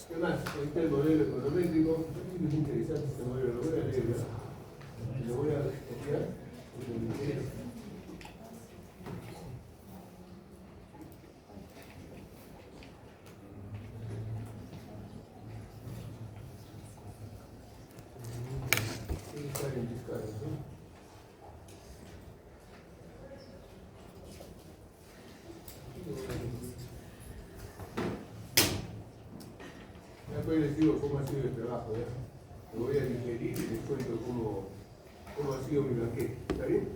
¿Qué más? Ahí está el modelo econométrico. Es interesante este modelo, lo voy a leer, ¿no? Lo voy a copiar porque me interesa. Después les digo cómo ha sido el trabajo, lo voy a digerir y les cuento cómo ha sido mi banquete. ¿Está bien?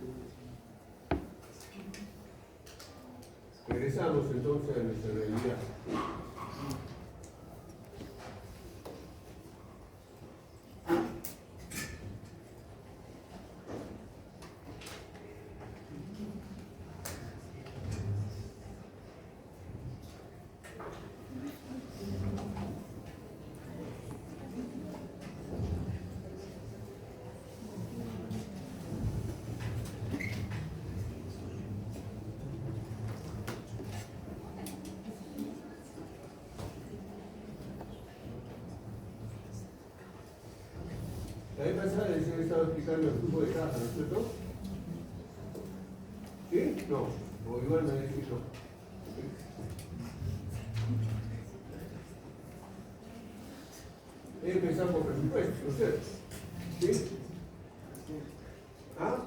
Regresamos entonces a nuestra realidad. La vez pasada les he estado explicando el flujo de caja, ¿no es cierto? ¿Sí? No. O igual me decís no. Empezamos por presupuesto, ¿no es cierto? ¿Sí? ¿Ah?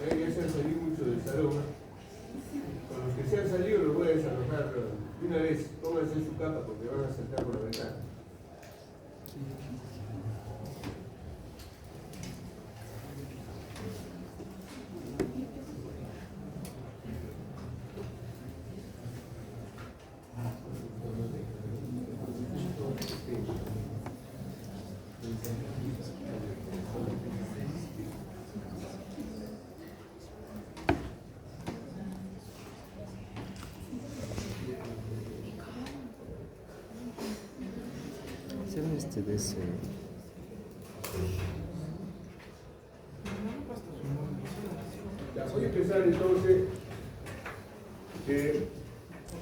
Ya se han salido mucho del salón. Con los que se han salido los voy a desalojar de una vez. Pónganse en su capa porque van a saltar por la ventana. De ese. Ya, voy a empezar entonces.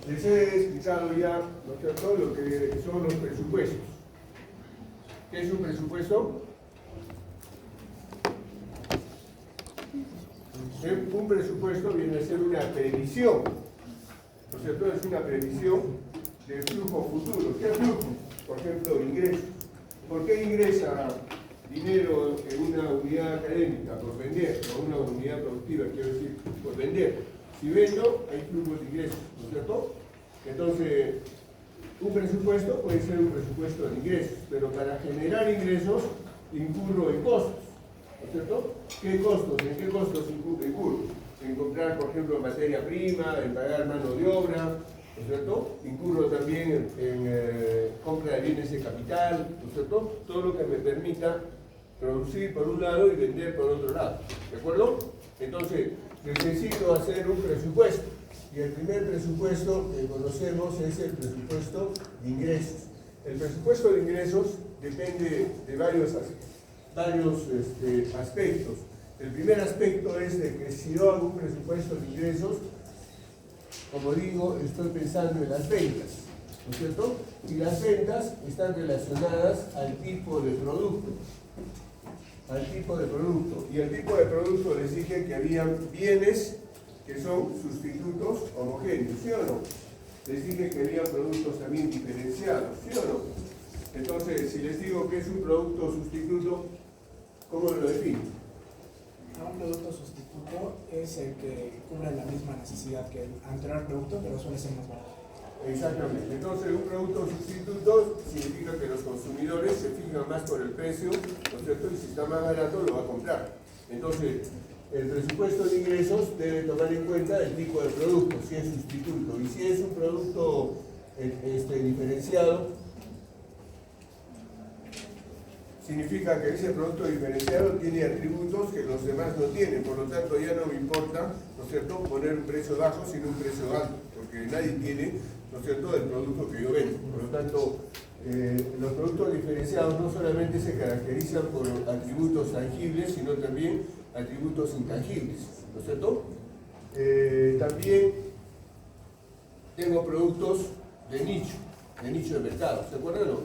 Les he explicado ya, ¿no es cierto?, lo que son los presupuestos. ¿Qué es un presupuesto? Un presupuesto viene a ser una previsión, ¿no es cierto? Es una previsión de flujo futuro. ¿Qué flujo? Por ejemplo, ingresos. ¿Por qué ingresa dinero en una unidad académica? Por vender, o una unidad productiva, quiero decir, por vender. Si vendo, hay flujos de ingresos, ¿no es cierto? Entonces, un presupuesto puede ser un presupuesto de ingresos, pero para generar ingresos incurro en costos, ¿no es cierto? ¿Qué costos? ¿En qué costos incurro? En comprar, por ejemplo, materia prima, en pagar mano de obra, ¿no es cierto? Incurro también en compra de bienes de capital, ¿no es cierto? Todo lo que me permita producir por un lado y vender por otro lado, ¿de acuerdo? Entonces, necesito hacer un presupuesto, y el primer presupuesto que conocemos es el presupuesto de ingresos. El presupuesto de ingresos depende de varios aspectos. El primer aspecto es de que si yo hago un presupuesto de ingresos, como digo, estoy pensando en las ventas, ¿no es cierto? Y las ventas están relacionadas al tipo de producto. Al tipo de producto. Y el tipo de producto les dije que había bienes que son sustitutos homogéneos, ¿sí o no? Les dije que había productos también diferenciados, ¿sí o no? Entonces, si les digo que es un producto sustituto, ¿cómo lo defino? Un producto sustituto es el que cubre la misma necesidad que el anterior producto, pero suele ser más barato. Exactamente. Entonces, un producto sustituto significa que los consumidores se fijan más por el precio, ¿no es cierto? Y si está más barato, lo va a comprar. Entonces, el presupuesto de ingresos debe tomar en cuenta el tipo de producto, si es sustituto. Y si es un producto diferenciado, significa que ese producto diferenciado tiene atributos que los demás no tienen, por lo tanto ya no me importa, ¿no es cierto?, poner un precio bajo sino un precio alto, porque nadie tiene, ¿no es cierto?, el producto que yo vendo. Por lo tanto, los productos diferenciados no solamente se caracterizan por atributos tangibles, sino también atributos intangibles, ¿no es cierto? También tengo productos de nicho. de nicho de mercado. ¿Se acuerdan? ¿No?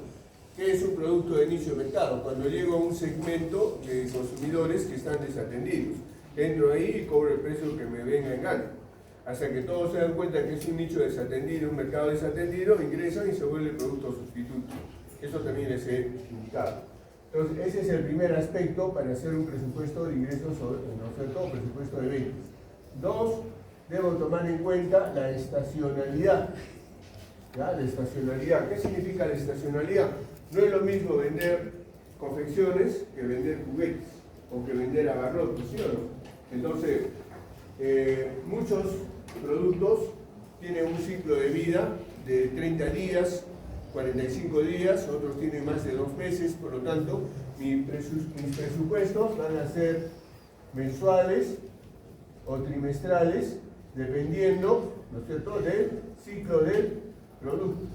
¿Qué es un producto de nicho de mercado? Cuando llego a un segmento de consumidores que están desatendidos. Entro ahí y cobro el precio que me venga en gana. Hasta que todos se dan cuenta que es un nicho desatendido, un mercado desatendido, ingresan y se vuelve producto sustituto. Eso también les he indicado. Entonces, ese es el primer aspecto para hacer un presupuesto de ingresos, ¿no es cierto? Presupuesto de ventas. 2, debo tomar en cuenta la estacionalidad. ¿Ya? La estacionalidad. ¿Qué significa la estacionalidad? No es lo mismo vender confecciones que vender juguetes o que vender abarrotes, ¿sí o no? Entonces, muchos productos tienen un ciclo de vida de 30 días, 45 días, otros tienen más de 2 meses, por lo tanto, mis presupuestos van a ser mensuales o trimestrales, dependiendo, ¿no es cierto?, del ciclo del producto,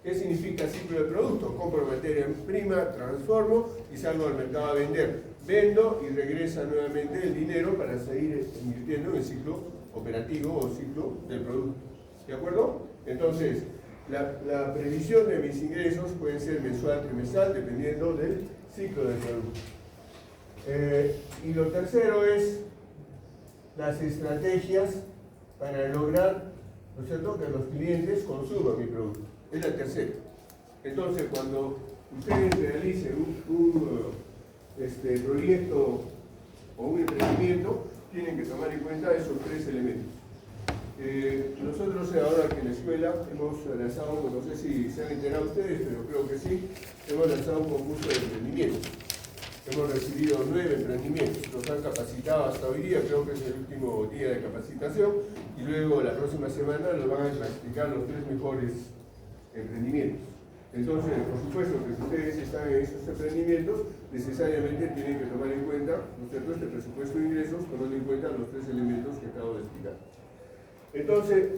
¿Qué significa ciclo del producto? Compro materia prima, transformo y salgo al mercado a vender. Vendo y regresa nuevamente el dinero para seguir invirtiendo en el ciclo operativo o ciclo del producto. ¿De acuerdo? Entonces, la previsión de mis ingresos puede ser mensual, trimestral, dependiendo del ciclo del producto. Y lo tercero es las estrategias para lograr, ¿no es cierto?, que los clientes consuman mi producto. Es la tercera. Entonces, cuando ustedes realicen un proyecto o un emprendimiento, tienen que tomar en cuenta esos 3 elementos. Nosotros ahora que en la escuela hemos lanzado, no sé si se han enterado ustedes, pero creo que sí, hemos lanzado un concurso de emprendimiento. Hemos recibido 9 emprendimientos, nos han capacitado hasta hoy día, creo que es el último día de capacitación, y luego la próxima semana nos van a clasificar los 3 mejores emprendimientos. Entonces, por supuesto que si ustedes están en esos emprendimientos, necesariamente tienen que tomar en cuenta, ¿no es cierto?, este presupuesto de ingresos, tomando en cuenta los 3 elementos que acabo de explicar. Entonces,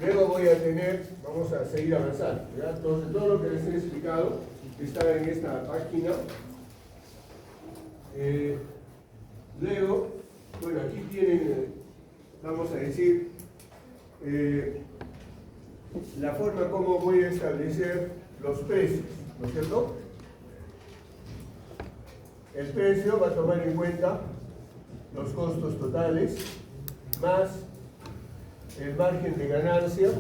luego voy a tener, vamos a seguir avanzando, ¿ya? Entonces, todo lo que les he explicado está en esta página. Luego, bueno, aquí tienen, vamos a decir, la forma como voy a establecer los precios, ¿no es cierto? El precio va a tomar en cuenta los costos totales más el margen de ganancia,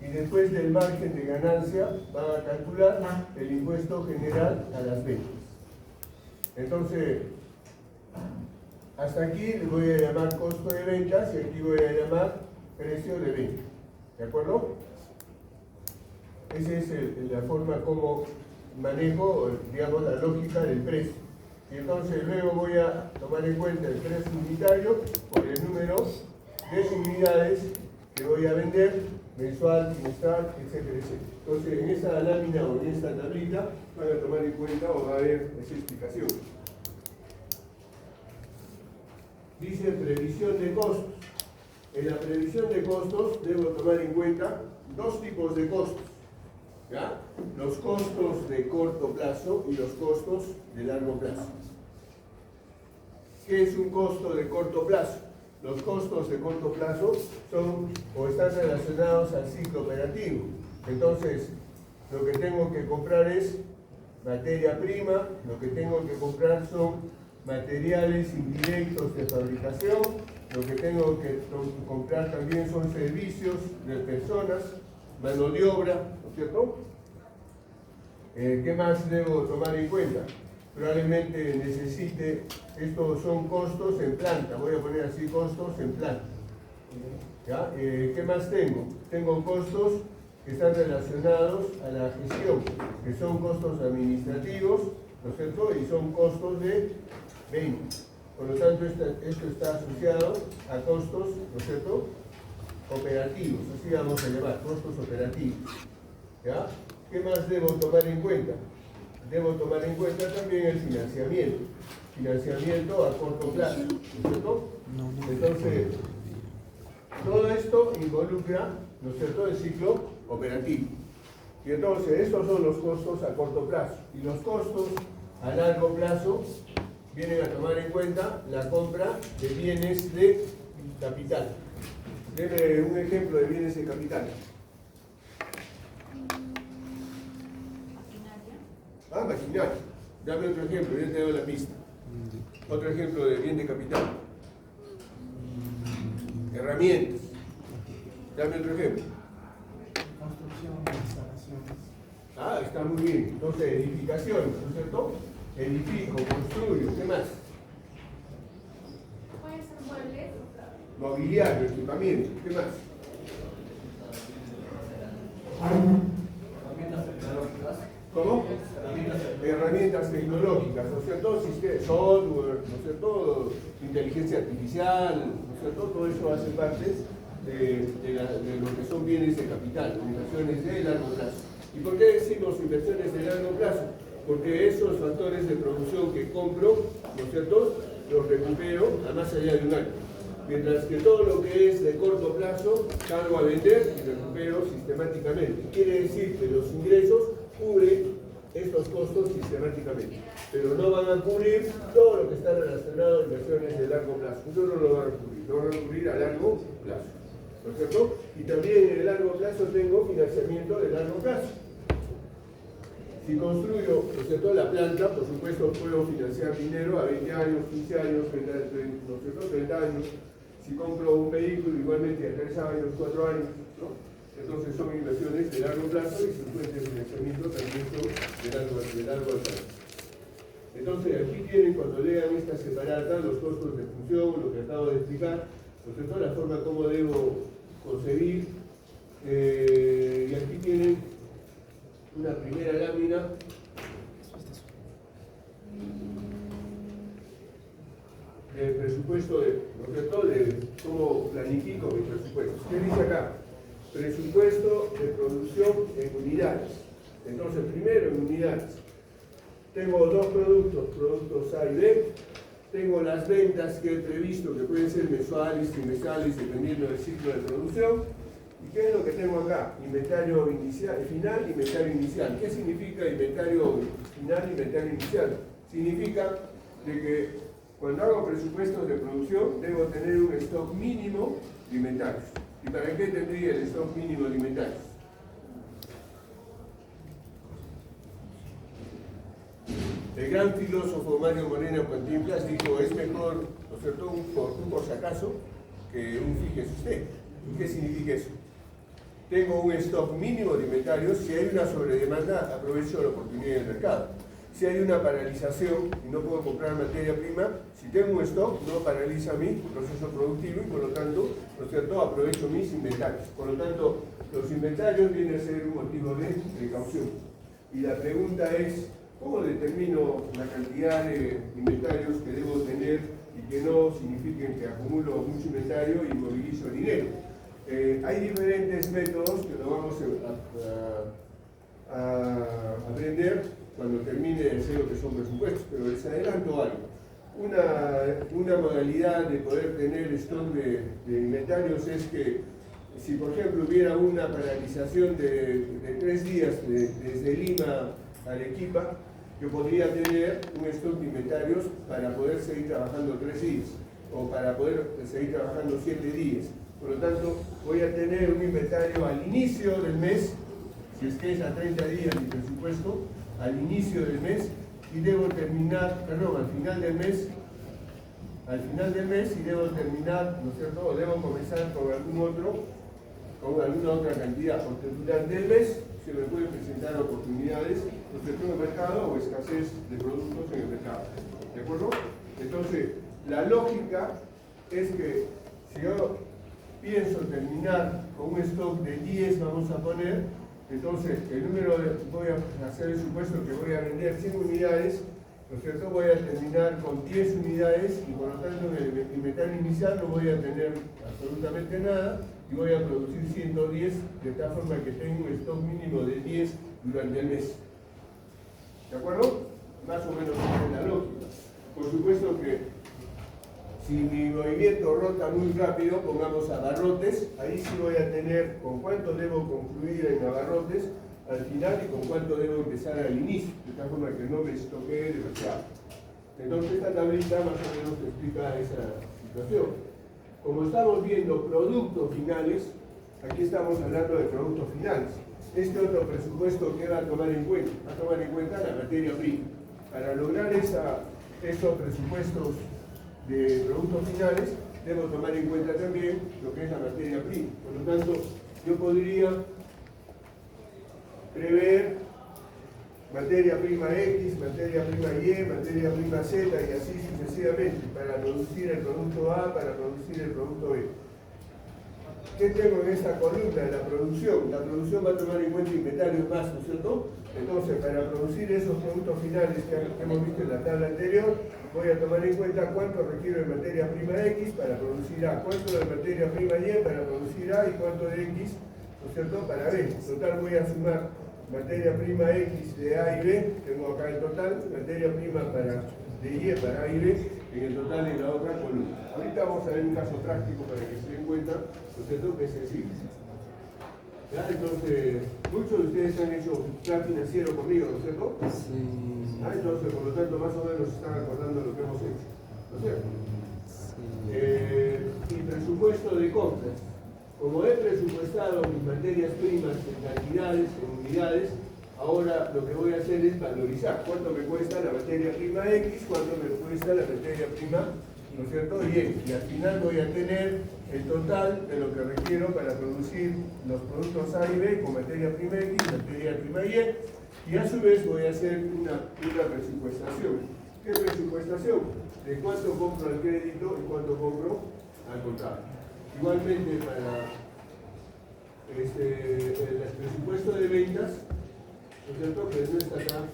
y después del margen de ganancia van a calcular el impuesto general a las ventas. Entonces, hasta aquí le voy a llamar costo de ventas y aquí voy a llamar precio de venta. ¿De acuerdo? Esa es la forma como manejo, digamos, la lógica del precio. Y entonces luego voy a tomar en cuenta el precio unitario por el número de unidades que voy a vender, mensual, trimestral, etcétera, etcétera. Entonces, en esta lámina o en esta tablita van a tomar en cuenta o va a haber esa explicación. Dice previsión de costos. En la previsión de costos debo tomar en cuenta 2 tipos de costos, ¿ya? Los costos de corto plazo y los costos de largo plazo. ¿Qué es un costo de corto plazo? Los costos de corto plazo son o están relacionados al ciclo operativo. Entonces, lo que tengo que comprar es materia prima, lo que tengo que comprar son materiales indirectos de fabricación, lo que tengo que comprar también son servicios de personas, mano de obra, ¿no es cierto? ¿Qué más debo tomar en cuenta? Probablemente necesite, estos son costos en planta, voy a poner así costos en planta. ¿Ya? ¿Qué más tengo? Tengo costos que están relacionados a la gestión, que son costos administrativos, ¿no es cierto? Y son costos de venta. Por lo tanto, esto está asociado a costos, ¿no es cierto?, operativos, así vamos a llamar, costos operativos. ¿Ya? ¿Qué más debo tomar en cuenta? Debo tomar en cuenta también el financiamiento a corto plazo, ¿no es cierto? Entonces, todo esto involucra, ¿no es cierto?, el ciclo operativo. Y entonces, estos son los costos a corto plazo. Y los costos a largo plazo vienen a tomar en cuenta la compra de bienes de capital. Deme un ejemplo de bienes de capital. Ah, maquinaria. Dame otro ejemplo, yo te doy la pista. Otro ejemplo de bien de capital. Herramientas. Dame otro ejemplo. Construcción, instalaciones. Ah, está muy bien. Entonces, edificación, ¿no es cierto? Edifico, construyo, ¿qué más? Puede ser muebles. Mobiliario, equipamiento, ¿qué más? ¿Cómo? Herramientas tecnológicas, ¿no es cierto? Software, ¿no es cierto? Inteligencia artificial, ¿no es cierto? Todo eso hace parte de lo que son bienes de capital, inversiones de largo plazo. ¿Y por qué decimos inversiones de largo plazo? Porque esos factores de producción que compro, ¿no es cierto?, los recupero a más allá de un año. Mientras que todo lo que es de corto plazo, salgo a vender y recupero sistemáticamente. Quiere decir que los ingresos cubren estos costos sistemáticamente, pero no van a cubrir todo lo que está relacionado a inversiones de largo plazo. Eso no lo van a cubrir, lo van a cubrir a largo plazo, ¿no es cierto? Y también en el largo plazo tengo financiamiento de largo plazo. Si construyo, ¿no es cierto?, la planta, por supuesto puedo financiar dinero a 20 años, 15 años, 30, ¿no es cierto?, 30 años. Si compro un vehículo, igualmente a 3 años, 4 años, ¿no? Entonces son inversiones de largo plazo y sus fuentes de financiamiento también son de largo plazo. Entonces aquí tienen, cuando lean esta separata, los costos de función, lo que acabo de explicar, ¿no es cierto?, la forma como debo concebir, y aquí tienen una primera lámina del presupuesto, ¿no es cierto?, de cómo planifico mi presupuesto. ¿Qué dice acá? Presupuesto de producción en unidades. Entonces, primero en unidades. Tengo dos productos A y B. Tengo las ventas que he previsto, que pueden ser mensuales, trimestrales, dependiendo del ciclo de producción. ¿Y qué es lo que tengo acá? Inventario final, inventario inicial. ¿Qué significa inventario final, inventario inicial? Significa de que cuando hago presupuestos de producción, debo tener un stock mínimo de inventarios. ¿Y para qué tendría el stock mínimo de inventarios? El gran filósofo Mario Moreno Cantinflas dijo, es mejor, ¿no es cierto?, un por si acaso que un fíjese usted. ¿Y qué significa eso? Tengo un stock mínimo de inventarios. Si hay una sobredemanda, aprovecho la oportunidad del mercado. Si hay una paralización y no puedo comprar materia prima, si tengo un stock, no paraliza mi proceso productivo y por lo tanto, ¿no es cierto?, aprovecho mis inventarios. Por lo tanto, los inventarios vienen a ser un motivo de precaución. Y la pregunta es, ¿cómo determino la cantidad de inventarios que debo tener y que no signifiquen que acumulo mucho inventario y movilizo dinero? Hay diferentes métodos que lo vamos a aprender cuando termine de hacer lo que son presupuestos, pero les adelanto algo. Una modalidad de poder tener stock de inventarios es que si por ejemplo hubiera una paralización de 3 días desde Lima a Arequipa, yo podría tener un stock de inventarios para poder seguir trabajando 3 días o para poder seguir trabajando 7 días. Por lo tanto, voy a tener un inventario al inicio del mes, si es que es a 30 días mi presupuesto, al inicio del mes, y debo terminar, perdón, al final del mes y debo terminar, ¿no es cierto?, o debo comenzar con alguna otra cantidad, porque durante el mes se me pueden presentar oportunidades, ¿no es cierto?, en el mercado o escasez de productos en el mercado. ¿De acuerdo? Entonces, la lógica es que si yo pienso terminar con un stock de 10, vamos a poner, entonces voy a hacer el supuesto que voy a vender 100 unidades, ¿no es cierto? Voy a terminar con 10 unidades y por lo tanto en el inventario inicial no voy a tener absolutamente nada y voy a producir 110 de tal forma que tengo un stock mínimo de 10 durante el mes. ¿De acuerdo? Más o menos es la lógica. Por supuesto que si mi movimiento rota muy rápido, pongamos abarrotes, ahí sí voy a tener con cuánto debo concluir en abarrotes al final y con cuánto debo empezar al inicio, de tal forma que no me estoquee demasiado. Entonces esta tablita más o menos explica esa situación. Como estamos viendo productos finales, aquí estamos hablando de productos finales. este otro presupuesto que va a tomar en cuenta? Va a tomar en cuenta la materia prima. Para lograr esos presupuestos de productos finales, debo tomar en cuenta también lo que es la materia prima. Por lo tanto, yo podría prever materia prima X, materia prima Y, materia prima Z y así sucesivamente para producir el producto A, para producir el producto B. ¿Qué tengo en esta columna? La producción. La producción va a tomar en cuenta inventarios más, ¿no es cierto? Entonces, para producir esos productos finales que hemos visto en la tabla anterior, voy a tomar en cuenta cuánto requiero de materia prima X para producir A, cuánto de materia prima Y para producir A y cuánto de X, ¿no es cierto?, para B. En total voy a sumar materia prima X de A y B, tengo acá el total, materia prima de Y para A y B, en el total en la otra columna. Ahorita vamos a ver un caso práctico para que se den cuenta, ¿no es cierto?, que es sencillo. ¿Ya? Entonces, muchos de ustedes han hecho plan financiero conmigo, ¿no es cierto? Sí. ¿Ya? Entonces, por lo tanto, más o menos están acordando lo que hemos hecho, ¿no es cierto? Sí. Y presupuesto de compras. Como he presupuestado mis materias primas en cantidades, en unidades, ahora lo que voy a hacer es valorizar cuánto me cuesta la materia prima X, cuánto me cuesta la materia prima, ¿no es cierto?, Y. Y al final voy a tener el total de lo que requiero para producir los productos A y B con materia prima X, materia prima Y, y a su vez voy a hacer una presupuestación. ¿Qué presupuestación? De cuánto compro al crédito y cuánto compro al contado. Igualmente para el presupuesto de ventas, ¿no es cierto?, que no está acá.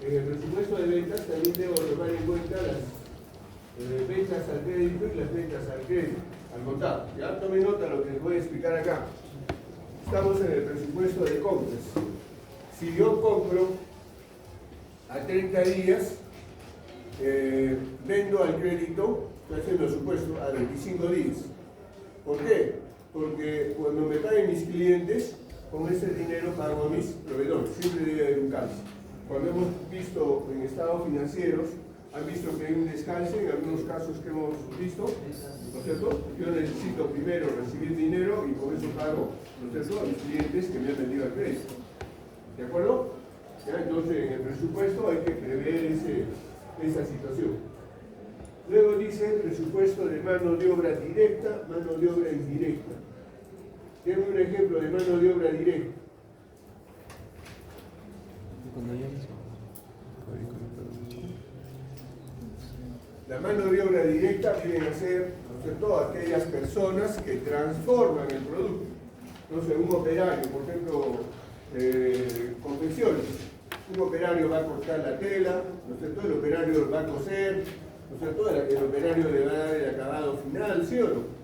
En el presupuesto de ventas también debo tomar en cuenta las ventas al crédito y las ventas al crédito, al contado. Ya tomen nota de lo que les voy a explicar acá. Estamos en el presupuesto de compras. Si yo compro a 30 días, vendo al crédito, estoy haciendo el supuesto, a 25 días. ¿Por qué? Porque cuando me paguen mis clientes, con ese dinero pago a mis proveedores. Siempre debe haber un cambio. Cuando hemos visto en estados financieros, han visto que hay un descalce en algunos casos que hemos visto, ¿no es cierto? Yo necesito primero recibir dinero y con eso pago, ¿no es cierto?, a mis clientes que me han vendido al crédito. ¿De acuerdo? ¿Ya? Entonces, en el presupuesto hay que prever esa situación. Luego dice presupuesto de mano de obra directa, mano de obra indirecta. Tengo un ejemplo de mano de obra directa. La mano de obra directa vienen a ser, ¿no es cierto?, aquellas personas que transforman el producto. Entonces, un operario, por ejemplo, confecciones. Un operario va a cortar la tela, ¿no es cierto?, el operario va a coser, ¿no es cierto?, el operario le va a dar el acabado final, ¿sí o no?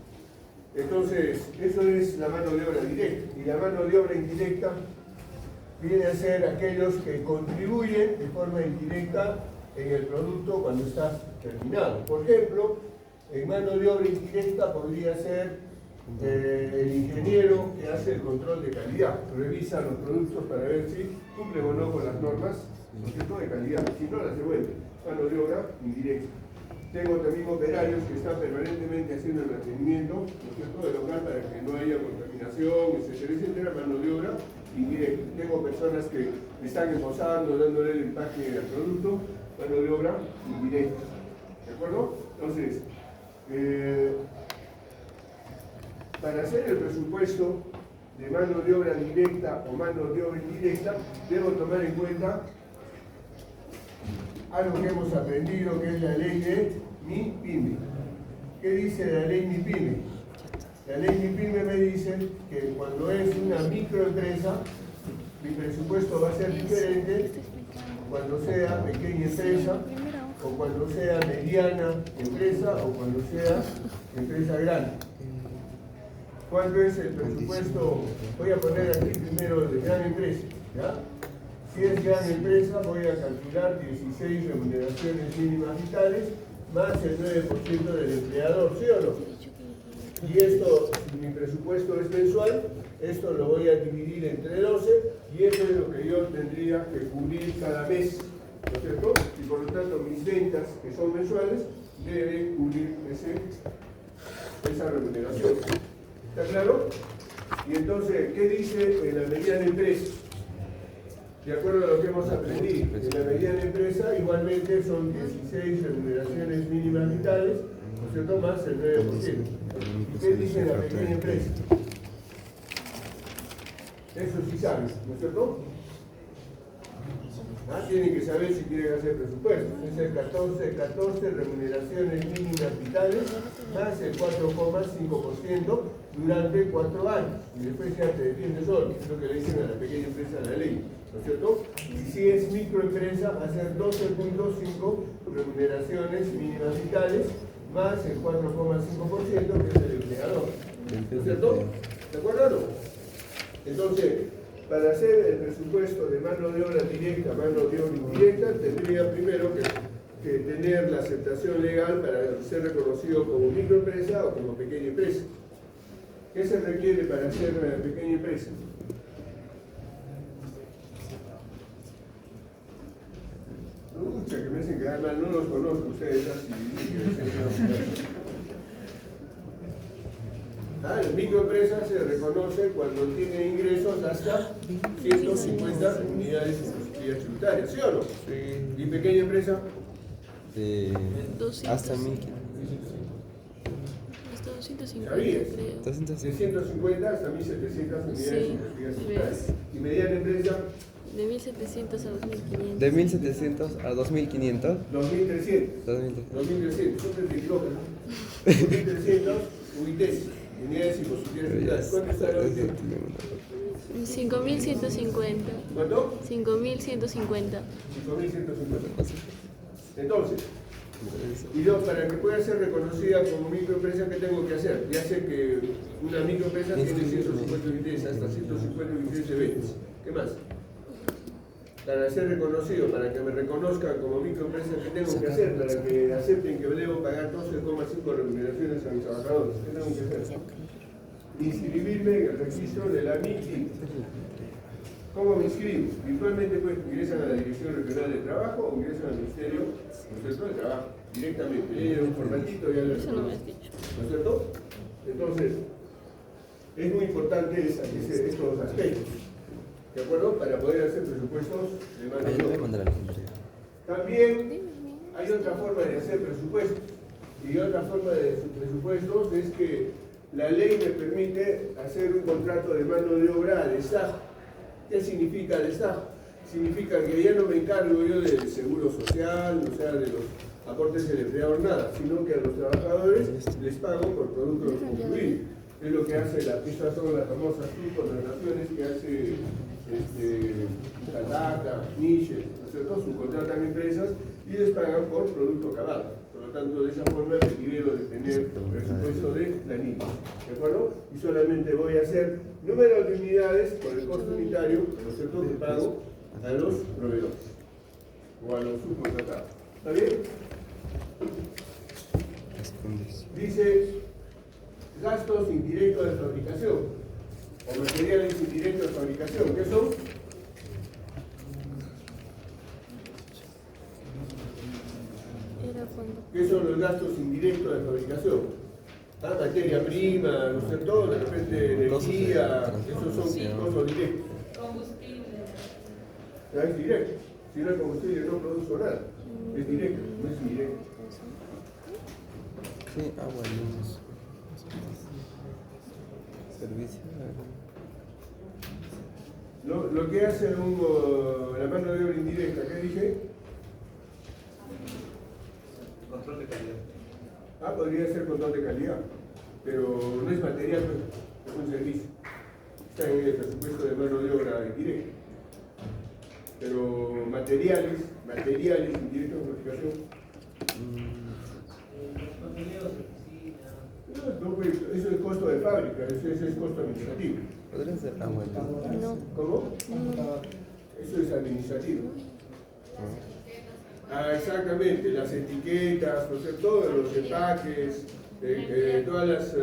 Entonces, eso es la mano de obra directa. Y la mano de obra indirecta viene a ser aquellos que contribuyen de forma indirecta en el producto cuando está terminado. Por ejemplo, en mano de obra indirecta podría ser el ingeniero que hace el control de calidad, revisa los productos para ver si cumplen o no con las normas, ¿no es cierto?, de calidad, si no las devuelve. Mano de obra indirecta. Tengo también operarios que están permanentemente haciendo el mantenimiento, ¿no es cierto?, del local para que no haya contaminación, etcétera, etcétera, mano de obra indirecta. Tengo personas que están embosando, dándole el empaque al producto, mano de obra indirecta. ¿De acuerdo? Entonces, para hacer el presupuesto de mano de obra directa o mano de obra indirecta, debo tomar en cuenta algo que hemos aprendido, que es la ley de MIPYME. ¿Qué dice la ley MIPYME? La ley MIPYME me dice que cuando es una microempresa, mi presupuesto va a ser diferente cuando sea pequeña empresa, o cuando sea mediana empresa, o cuando sea empresa grande. ¿Cuánto es el presupuesto? Voy a poner aquí primero de gran empresa, ¿ya? Si es gran empresa, voy a calcular 16 remuneraciones mínimas vitales más el 9% del empleador, ¿sí o no? Y esto, si mi presupuesto es mensual, esto lo voy a dividir entre 12 y eso es lo que yo tendría que cubrir cada mes, ¿no es cierto? Y por lo tanto mis ventas, que son mensuales, deben cubrir esa remuneración. ¿Está claro? Y entonces, ¿qué dice en la mediana empresa? De acuerdo a lo que hemos aprendido, en la mediana empresa igualmente son 16 remuneraciones mínimas vitales, ¿no es cierto? Más el 9%. ¿Y qué dice en la pequeña empresa? Eso sí saben, ¿no es cierto? Tienen que saber si quieren hacer presupuestos. Es el 14 remuneraciones mínimas vitales más el 4,5% durante 4 años. Y después ya te defiende solo, es lo que le dicen a la pequeña empresa de la ley, ¿no es cierto? Y si es microempresa, va a ser 12,5 remuneraciones mínimas vitales más el 4,5% que es el empleador, ¿no es cierto? ¿De acuerdo o no? Entonces, para hacer el presupuesto de mano de obra directa, mano de obra indirecta, tendría primero que tener la aceptación legal para ser reconocido como microempresa o como pequeña empresa. ¿Qué se requiere para ser pequeña empresa? Mucha que me hacen quedar mal, no los conozco ustedes así. La microempresa se reconoce cuando tiene ingresos hasta 150 unidades tributarias, ¿sí o no? Sí. ¿Y pequeña empresa? Hasta 1500. Hasta 250. ¿Sabías? Creo. De 150 hasta 1700 unidades tributarias. ¿Y mediana empresa? De 1700 a 2500. De 1700 a 2500. 2300. 2300. Siempre te equivocas, ¿no? 2300 UITs. Unidades impositivas. ¿Cuánto está la UIT? 5150. ¿Cuánto? 5150. 5150. Entonces, y yo, para que pueda ser reconocida como microempresa, ¿qué tengo que hacer? Ya sé que una microempresa tiene 150 unidades, hasta 150 unidades de ventas. ¿Qué más? Para ser reconocido, para que me reconozcan como microempresa, ¿qué tengo que hacer? Para que acepten que debo pagar 12,5 remuneraciones a mis trabajadores. ¿Qué tengo que hacer? Inscribirme en el registro de la MICI. ¿Cómo me inscribo? Virtualmente pues ingresan a la Dirección Regional de Trabajo o ingresan al Ministerio de Trabajo, directamente. Ya lleva un formatito, ya lo Eso no me has dicho. ¿no es cierto? Entonces, es muy importante estos aspectos, ¿de acuerdo? Para poder hacer presupuestos de mano de obra. También hay otra forma de hacer presupuestos. Y otra forma de hacer presupuestos es que la ley me permite hacer un contrato de mano de obra a destajo. ¿Qué significa destajo? Significa que ya no me encargo yo del seguro social, o sea, de los aportes del empleador, nada, sino que a los trabajadores les pago por productos concluidos. Es lo que hace estas son las famosas subcontrataciones que hace Tata, Nietzsche, ¿no es cierto? Subcontratan empresas y les pagan por producto acabado. Por lo tanto, de esa forma me libero de tener presupuesto de planilla, ¿de acuerdo? Y solamente voy a hacer número de unidades por el costo unitario, ¿no es cierto?, que pago a los proveedores o a los subcontratados. ¿Está bien? Dice gastos indirectos de fabricación o materiales indirectos de fabricación. ¿Qué son? ¿Qué son los gastos indirectos de fabricación? Materia prima, ¿no es cierto? De repente energía, esos son costos directos. Combustible. Es directo. Si no hay combustible no produzco nada. Es directo, no es indirecto. Sí, agua, luz. Servicio. Lo que hace la mano de obra indirecta, ¿qué dije? Control de calidad. Podría ser control de calidad, pero no es material, es un servicio. Está en el presupuesto de mano de obra indirecta. Pero materiales indirectos de fabricación. No, pues, eso es costo de fábrica, eso es costo administrativo. ¿Podría ser agua? No. ¿Cómo? Eso es administrativo. Exactamente, las etiquetas, ¿no es cierto? Los empaques, todas las,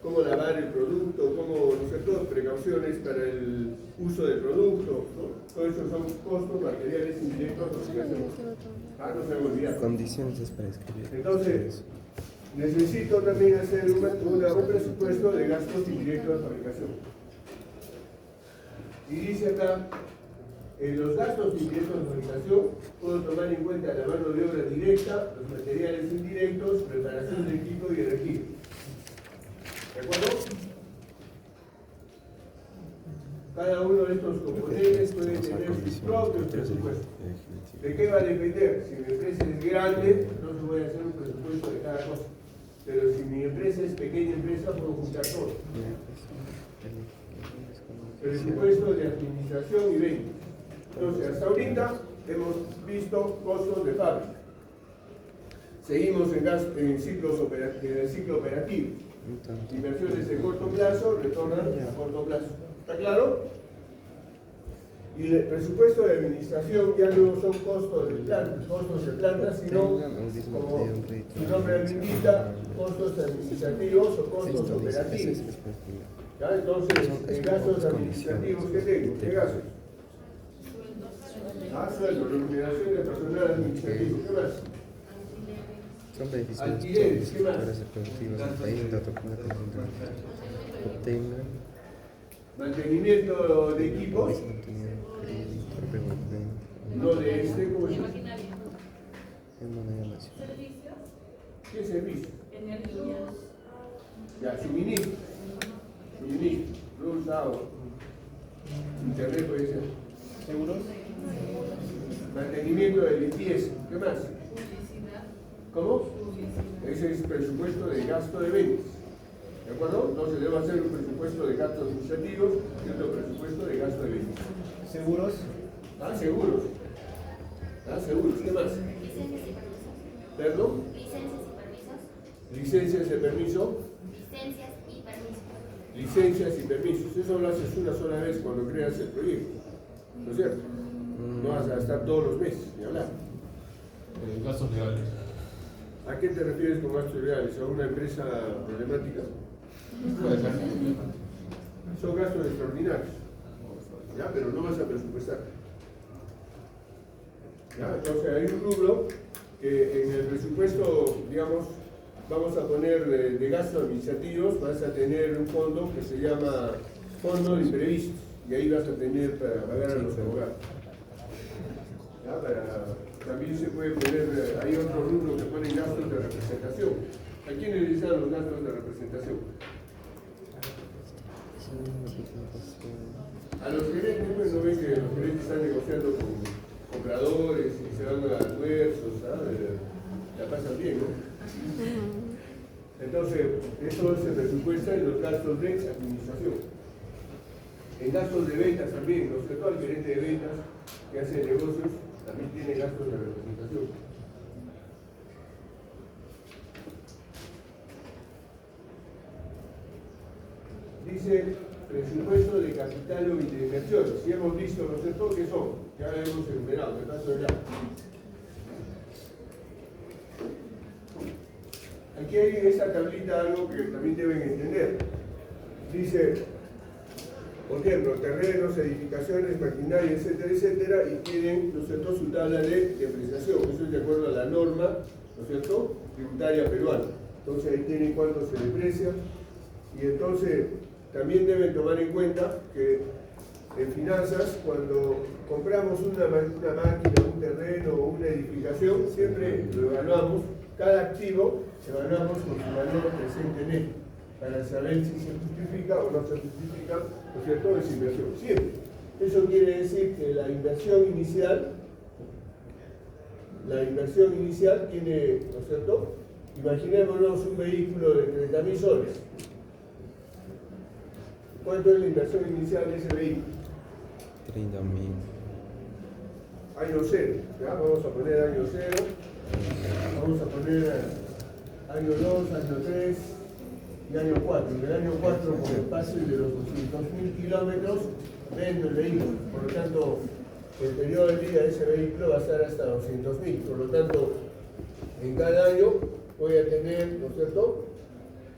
cómo lavar el producto, cómo, ¿no es cierto? Precauciones para el uso del producto, ¿no? Todo eso son costos materiales indirectos, no se me olvida. Condiciones es para escribir. Entonces, necesito también hacer un presupuesto de gastos indirectos de fabricación. Y dice acá, en los gastos indirectos de fabricación, puedo tomar en cuenta la mano de obra directa, los materiales indirectos, preparación de equipo y energía. ¿De acuerdo? Cada uno de estos componentes puede tener sus propios presupuestos. ¿De qué va a depender? Si mi empresa es grande, entonces voy a hacer un presupuesto de cada cosa. Pero si mi empresa es pequeña empresa, puedo juntar todo. Presupuesto de administración y ventas. Entonces, hasta ahorita hemos visto costos de fábrica. Seguimos en el ciclo operativo. Inversiones de corto plazo retornan a corto plazo. ¿Está claro? Y el presupuesto de administración ya no son costos de planta, sino, como su nombre lo indica, costos administrativos o costos operativos. ¿Ya? Entonces, en gastos administrativos, ¿qué tengo? ¿Qué gastos? Sueldo, remuneración de personal administrativo. ¿Qué más? Son beneficios Alquileres, ¿qué más? productivos del país, datos que obtengan. Mantenimiento de equipos. No de este, ¿cómo se llama? En moneda nacional. ¿Qué servicio? Ya, suministro. Luz, agua. Internet puede ser. ¿Seguros? Mantenimiento de limpieza. ¿Qué más? ¿Cómo? Ese es presupuesto de gasto de ventas. ¿De acuerdo? Entonces debo hacer un presupuesto de gastos administrativos y otro presupuesto de gasto de ventas. ¿Seguros? Seguros. Seguros. ¿Qué más? Licencias y permisos. ¿Perdón? Licencias y permisos. Licencias de permiso. Licencias y permisos. Licencias y permisos. Eso lo haces una sola vez cuando creas el proyecto. ¿No es cierto? No vas a estar todos los meses, ni hablar. Gastos legales. ¿A qué te refieres con gastos legales? ¿A una empresa problemática? Son gastos extraordinarios. ¿Ya? Pero no vas a presupuestar. ¿Ya? Entonces hay un rubro que en el presupuesto, digamos, vamos a poner de gastos administrativos, vas a tener un fondo que se llama Fondo de Imprevistos, y ahí vas a tener para pagar a los abogados. ¿Ya? También se puede poner, hay otro rubro que pone gastos de representación. ¿A quiénes les dan los gastos de representación? A los gerentes, pues no ven que los gerentes están negociando con compradores y se van a almuerzos, ¿sabes? La pasan bien, ¿no? Entonces, eso se presupuesta en los gastos de administración. En gastos de ventas también, ¿no? Todo el gerente de ventas que hace negocios también tiene gastos de representación. Dice presupuesto de capital y de inversiones. Si hemos visto, ¿no es cierto?, ¿qué son? Ya lo hemos enumerado, me paso de lado. Aquí hay en esta tablita algo que también deben entender. Dice, por ejemplo, terrenos, edificaciones, maquinaria, etcétera, etcétera, y tienen, ¿no es cierto?, su tabla de depreciación. Eso es de acuerdo a la norma, ¿no es cierto?, tributaria peruana. Entonces ahí tienen cuánto se deprecia. Y entonces también deben tomar en cuenta que en finanzas, cuando compramos una máquina, un terreno o una edificación, siempre lo evaluamos, cada activo evaluamos con su valor presente neto, para saber si se justifica o no se justifica, ¿no es cierto?, esa inversión. Siempre. Eso quiere decir que la inversión inicial tiene, ¿no es cierto?, imaginémonos un vehículo de 30.000 soles. ¿Cuánto es la inversión inicial de ese vehículo? 30.000. Año cero. ¿Ya? Vamos a poner año cero. Vamos a poner año 2, año 3 y año 4. En el año 4, por el pase de los 200.000 kilómetros, vendo el vehículo. Por lo tanto, el periodo de vida de ese vehículo va a estar hasta 200.000. Por lo tanto, en cada año voy a tener, ¿no es cierto?,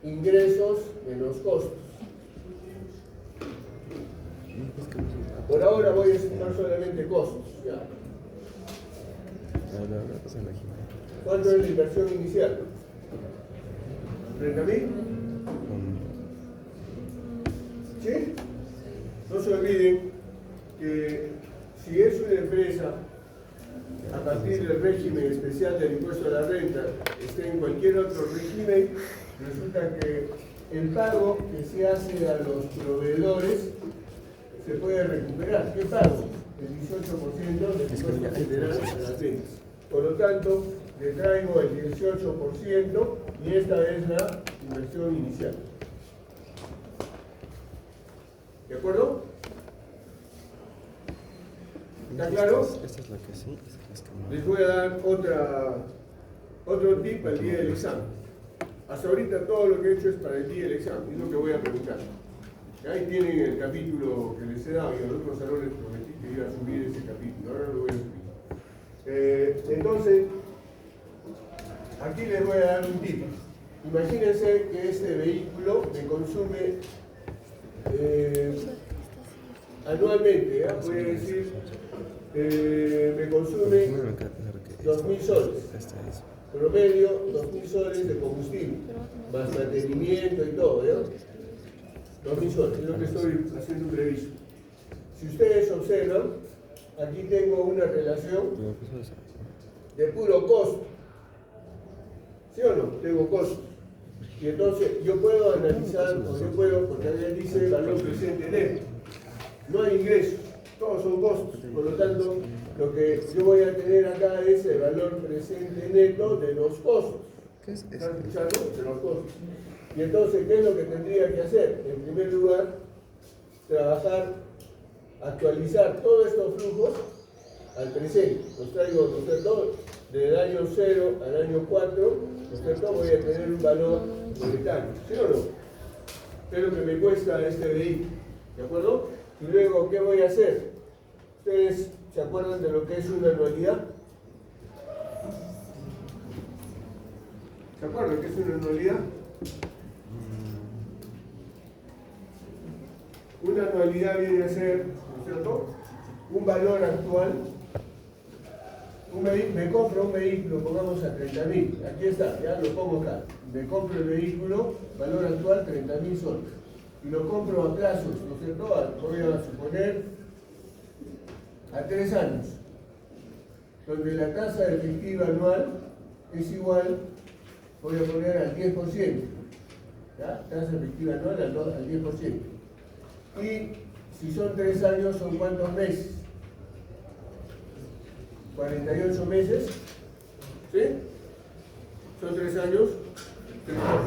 ingresos menos costos. Por ahora voy a estimar solamente costos. Ya. ¿Cuánto es la inversión inicial? 30.000. ¿Sí? No se olviden que si es una empresa a partir del régimen especial del impuesto a la renta, esté en cualquier otro régimen, resulta que el pago que se hace a los proveedores se puede recuperar. ¿Qué pago? El 18% del impuesto general a las ventas. Por lo tanto, le traigo el 18% y esta es la inversión inicial. ¿De acuerdo? ¿Está claro? Esta es la que sí, esta es la que no. Les voy a dar otro tip al día del examen. Hasta ahorita todo lo que he hecho es para el día del examen, es lo que voy a preguntar. Ahí tienen el capítulo que les he dado y a los otros salones prometí que iba a subir ese capítulo, ahora lo voy a subir. Entonces, aquí les voy a dar un tip. Imagínense que este vehículo me consume anualmente, voy a decir, me consume 2.000 soles, promedio 2.000 soles de combustible, más mantenimiento y todo, ¿ya? 2.000 soles, es lo que estoy haciendo un reviso. Si ustedes observan, aquí tengo una relación de puro costo, ¿sí o no? Tengo costos. Y entonces yo puedo analizar, o yo puedo, porque ahí dice valor presente neto. No hay ingresos, todos son costos. Por lo tanto, lo que yo voy a tener acá es el valor presente neto de los costos. ¿Qué es ¿Están escuchando? De los costos. Y entonces, ¿qué es lo que tendría que hacer? En primer lugar, trabajar, actualizar todos estos flujos al presente. Los traigo, ¿no es cierto? Del año 0 al año 4, ¿no es cierto? Voy a tener un valor monetario, ¿sí o no? Es lo que me cuesta este vehículo, ¿de acuerdo? Y luego, ¿qué voy a hacer? ¿Ustedes se acuerdan de lo que es una anualidad? ¿Se acuerdan qué es una anualidad? Una anualidad viene a ser, ¿no es cierto?, un valor actual. Me compro un vehículo, pongamos a 30.000, aquí está, ya lo pongo acá. Me compro el vehículo, valor actual 30.000 soles. Y lo compro a plazos, ¿no es cierto? Voy a suponer a 3 años, donde la tasa efectiva anual es igual, voy a poner al 10%, ¿ya? Tasa efectiva anual al 10%. Y si son 3 años, ¿son cuántos meses? 48 meses, ¿sí? Son 3 años,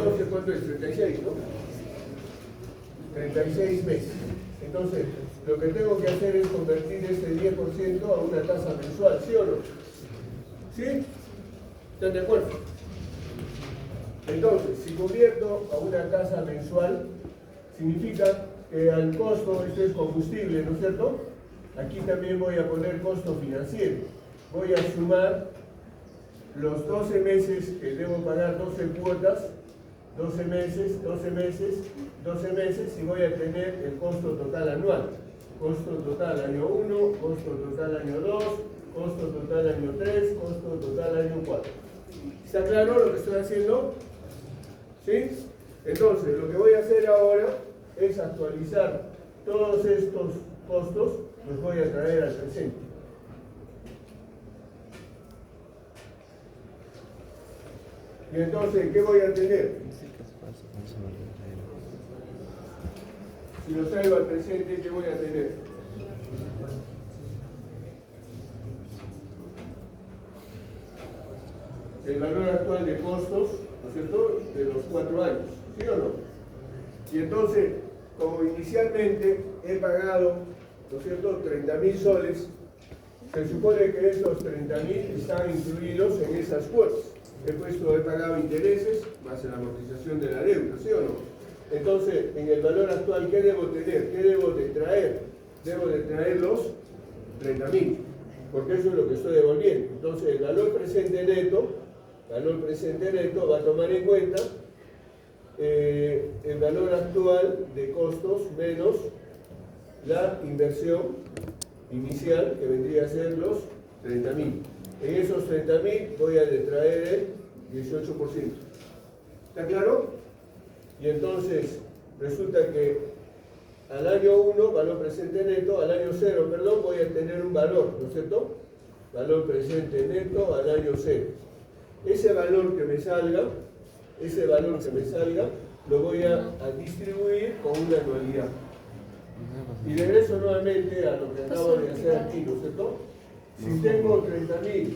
12, ¿cuánto es? 36, ¿no? 36 meses. Entonces, lo que tengo que hacer es convertir este 10% a una tasa mensual, ¿sí o no? ¿Sí? ¿Están de acuerdo? Entonces, si convierto a una tasa mensual, significa que al costo, esto es combustible, ¿no es cierto? Aquí también voy a poner costo financiero. Voy a sumar los 12 meses que debo pagar, 12 cuotas, 12 meses, 12 meses, 12 meses y voy a tener el costo total anual. Costo total año 1, costo total año 2, costo total año 3, costo total año 4. ¿Está claro lo que estoy haciendo? ¿Sí? Entonces, lo que voy a hacer ahora es actualizar todos estos costos, los voy a traer al presente. Y entonces, ¿qué voy a tener? Si lo traigo al presente, ¿qué voy a tener? El valor actual de costos, ¿no es cierto?, de los 4 años, ¿sí o no? Y entonces, como inicialmente he pagado, ¿no es cierto?, 30.000 soles, se supone que esos 30.000 están incluidos en esas cuotas. He pagado intereses más la amortización de la deuda, ¿sí o no? Entonces, en el valor actual, ¿qué debo tener? ¿Qué debo de traer? Debo de traer los 30.000, porque eso es lo que estoy devolviendo. Entonces, el valor presente neto va a tomar en cuenta el valor actual de costos menos la inversión inicial, que vendría a ser los 30.000. En esos 30.000 voy a detraer el 18%. ¿Está claro? Y entonces resulta que al año 1, valor presente neto, al año 0, perdón, voy a tener un valor, ¿no es cierto? Valor presente neto al año 0. Ese valor que me salga, lo voy a distribuir con una anualidad. Y regreso nuevamente a lo que acabo de hacer aquí, ¿no es cierto? Si tengo 30.000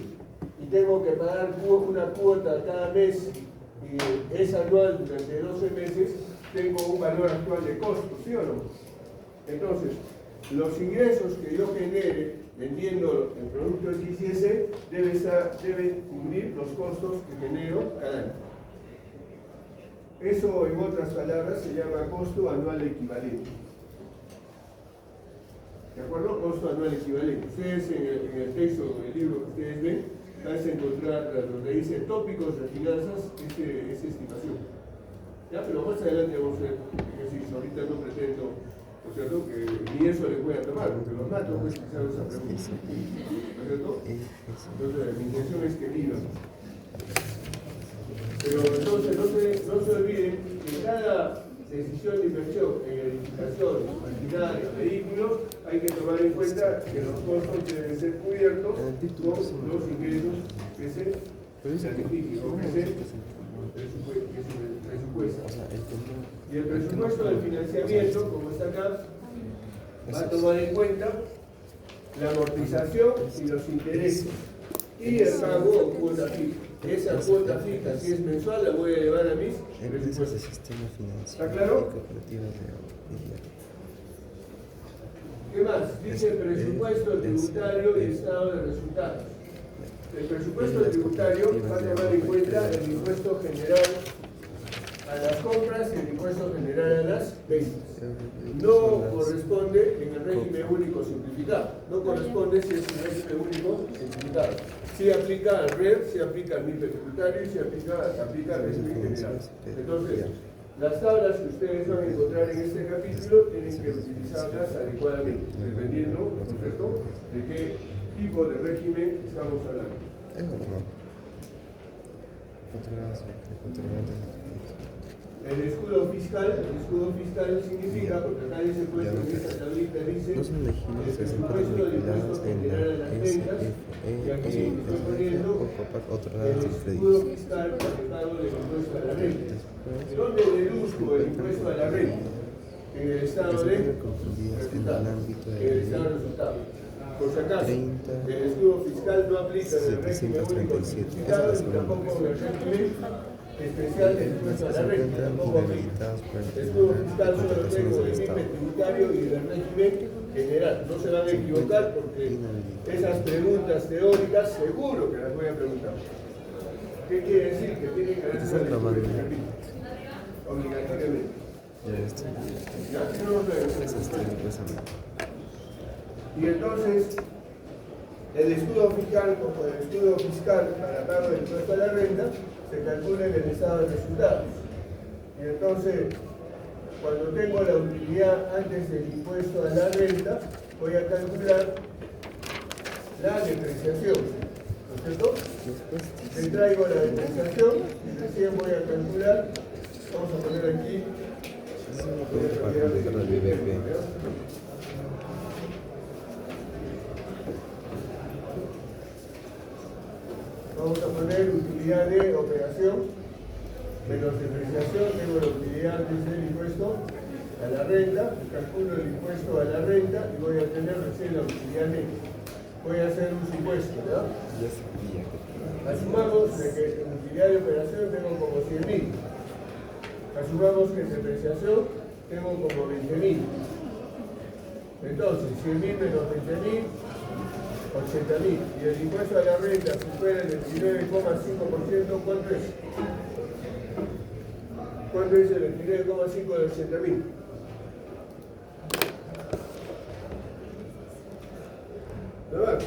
y tengo que pagar una cuota cada mes y es anual durante 12 meses, tengo un valor actual de costo, ¿sí o no? Entonces, los ingresos que yo genere vendiendo el producto X y S deben cubrir los costos que genero cada año. Eso, en otras palabras, se llama costo anual equivalente. ¿De acuerdo? Costo anual equivalente. Ustedes en el texto, en el libro que ustedes ven, van a encontrar donde dice tópicos de finanzas, esa estimación. ¿Ya? Pero más adelante vamos a ver ejercicio. Ahorita no pretendo, ¿no es cierto?, que ni eso les voy a tomar, porque los mato, pues quizás esa pregunta. ¿No es cierto? Entonces, mi intención es que vivan. Pero entonces no se olviden que cada decisión de inversión en edificación, maquinaria, vehículos, hay que tomar en cuenta que los costos deben ser cubiertos con los ingresos que se certifiquen o que se presupuestan. Y el presupuesto del financiamiento, como está acá, va a tomar en cuenta la amortización y los intereses y el pago o cuota fija. Esa cuota fija, si es mensual, la voy a llevar a mis presupuestos. ¿Está claro? ¿Qué más? Dice presupuesto tributario y estado de resultados. El presupuesto tributario va a tomar en cuenta el impuesto general a las compras y el impuesto general a las ventas. No corresponde en el régimen único simplificado. No corresponde si es un régimen único simplificado. Si aplica al RER, si aplica al MIPE tributario y si aplica al régimen general. Entonces, las tablas que ustedes van a encontrar en este capítulo tienen que utilizarlas adecuadamente, dependiendo, ¿no es cierto?, de qué tipo de régimen estamos hablando. El escudo fiscal significa, porque acá dice puesto en esa tablita, dice el presupuesto del impuesto general a las ventas, y aquí estoy poniendo el escudo fiscal para el pago del impuesto a la renta. ¿Dónde deduzco el impuesto a la renta? En el estado de resultados. Por si acaso, el escudo fiscal no aplica en el régimen único simplificado y tampoco en el régimen especial del impuesto a la renta, tampoco aplica. El escudo fiscal solo tengo el régimen tributario y el régimen general. No se van a equivocar porque esas preguntas teóricas seguro que las voy a preguntar. ¿Qué quiere decir? Que tienen que haber sido obligatoriamente. Y entonces, el escudo fiscal, como el escudo fiscal para pago del impuesto a la renta, se calcula en el estado de resultados. Y entonces, cuando tengo la utilidad antes del impuesto a la renta, voy a calcular la depreciación. ¿No es cierto? Le traigo la depreciación y recién voy a calcular, vamos a poner aquí, vamos a poner utilidad de operación menos depreciación, tengo la utilidad antes del impuesto a la renta, calculo el impuesto a la renta y voy a tener recién la utilidad neta. Voy a hacer un supuesto, ¿verdad? Asumamos de que en utilidad de operación tengo como 100.000. Asumamos que en depreciación tengo como 20.000. Entonces, 100.000 menos 20.000, 80.000. Y el impuesto a la renta supera el 29,5%, ¿cuánto es? ¿Cuánto es el 29,5 de 80.000? ¿No va?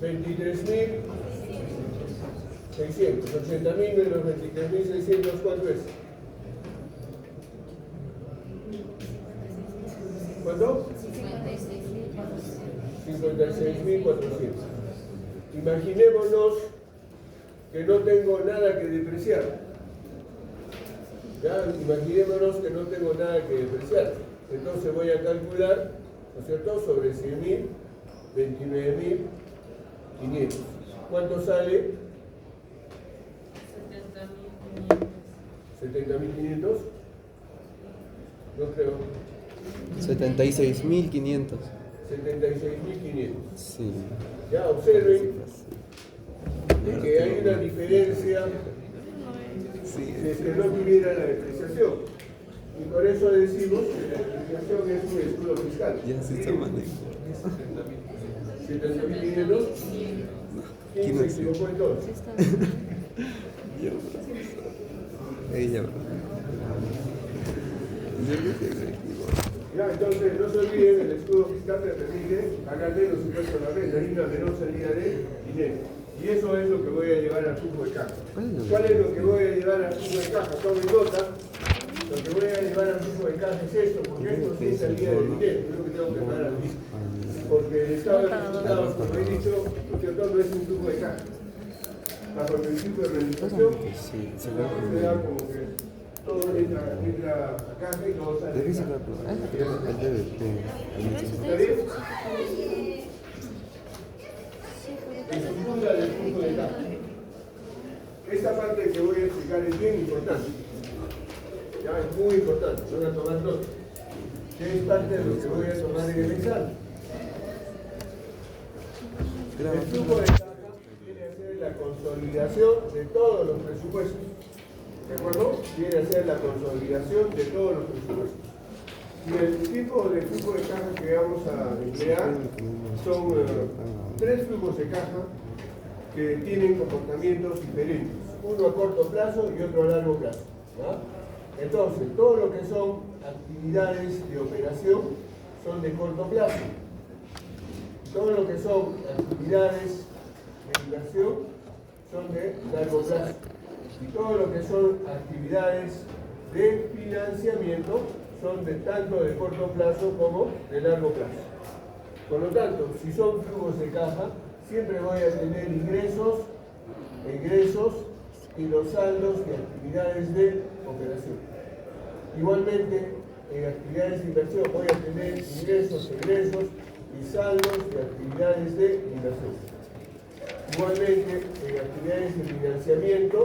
23.600. 80.000 menos 23.600, ¿cuánto es? ¿Cuánto? 56.400. Imaginémonos que no tengo nada que depreciar. Ya, imaginémonos que no tengo nada que depreciar. Entonces voy a calcular, ¿no es cierto?, sobre 100.000, 29.500. ¿Cuánto sale? 70.500. No creo. 76.500. 76.500. Sí. Ya, observen que hay una diferencia Sí. si es que no tuviera la depreciación. Y por eso decimos que la depreciación es un escudo fiscal. Ya se está manejando. 70.500. ¿Quién se equivocó entonces? Yo, ella, bro. Yo creo que me equivoco. Ya, entonces no se olviden, el escudo fiscal te permite pagar menos impuestos a la renta y una menor salida de dinero. Y eso es lo que voy a llevar al flujo de caja. ¿Cuál es lo que voy a llevar al flujo de caja? Tomen nota. Lo que voy a llevar al flujo de caja es esto, porque esto sí es salida de dinero, es lo que tengo que pagar al fisco. Porque el estado de resultados, como he dicho, no es un flujo de caja. Bajo el principio de realización, Sí, se la sociedad como que todo entra a caja y todo sale. debe ser la ¿Está el bien? Estructura del flujo de caja. Esta parte que voy a explicar es bien importante. Ya, es muy importante, van a tomar nota. Que es parte de lo que voy a tomar en el examen. El flujo de caja viene a ser la consolidación de todos los presupuestos. ¿De acuerdo? Viene a ser la consolidación de todos los presupuestos. Y el tipo de flujo de caja que vamos a emplear son tres flujos de caja que tienen comportamientos diferentes. Uno a corto plazo y otro a largo plazo. ¿Ya? Entonces, todo lo que son actividades de operación son de corto plazo. Todo lo que son actividades de inversión son de largo plazo. Y todo lo que son actividades de financiamiento son de tanto de corto plazo como de largo plazo. Por lo tanto, si son flujos de caja, siempre voy a tener ingresos, egresos y los saldos de actividades de operación. Igualmente, en actividades de inversión voy a tener ingresos, egresos y saldos de actividades de inversión. Igualmente, en actividades de financiamiento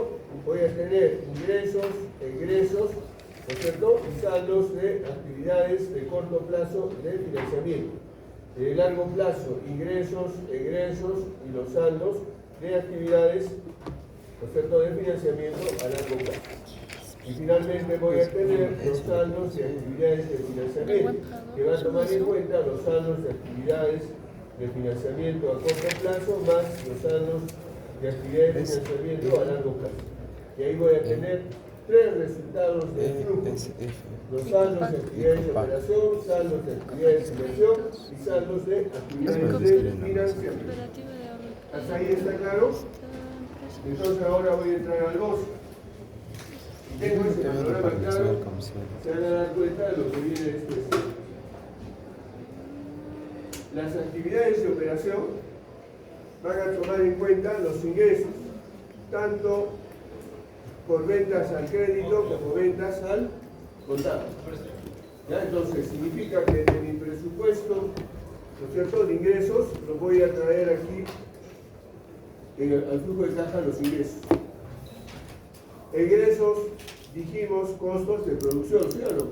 voy a tener ingresos, egresos, ¿no es cierto?, y saldos de actividades de corto plazo de financiamiento. De largo plazo, ingresos, egresos y los saldos de actividades, ¿no es cierto?, de financiamiento a largo plazo. Y finalmente voy a tener los saldos de actividades de financiamiento, que van a tomar en cuenta los saldos de actividades de financiamiento a corto plazo más los saldos de actividades de financiamiento a largo plazo. Y ahí voy a tener tres resultados del flujo. Los saldos de actividades de operación, saldos de actividades de inversión y saldos de actividades de financiamiento. ¿Hasta ahí está claro? Entonces ahora voy a entrar al gozo. Si tengo ese panorama claro, se van a dar cuenta de lo que viene después. Las actividades de operación van a tomar en cuenta los ingresos, tanto por ventas al crédito como ventas al contado. ¿Ya? Entonces, significa que de mi presupuesto, ¿no es cierto?, de ingresos, los voy a traer aquí al flujo de caja los ingresos. Egresos, dijimos, costos de producción, ¿sí o no?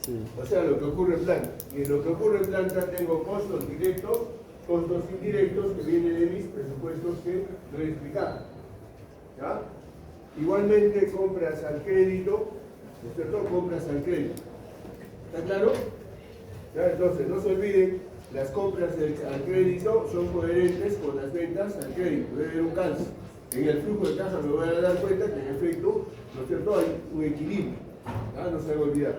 Sí. O sea, lo que ocurre en planta. Y en lo que ocurre en planta tengo costos directos, costos indirectos que vienen de mis presupuestos que lo he explicado. ¿Ya? Igualmente, compras al crédito, ¿no es cierto?, compras al crédito. ¿Está claro? ¿Ya? Entonces, no se olviden, las compras al crédito son coherentes con las ventas al crédito. Debe haber un calce. En el flujo de caja me voy a dar cuenta que en efecto, ¿no es cierto?, hay un equilibrio. ¿Ya? No se debe olvidar.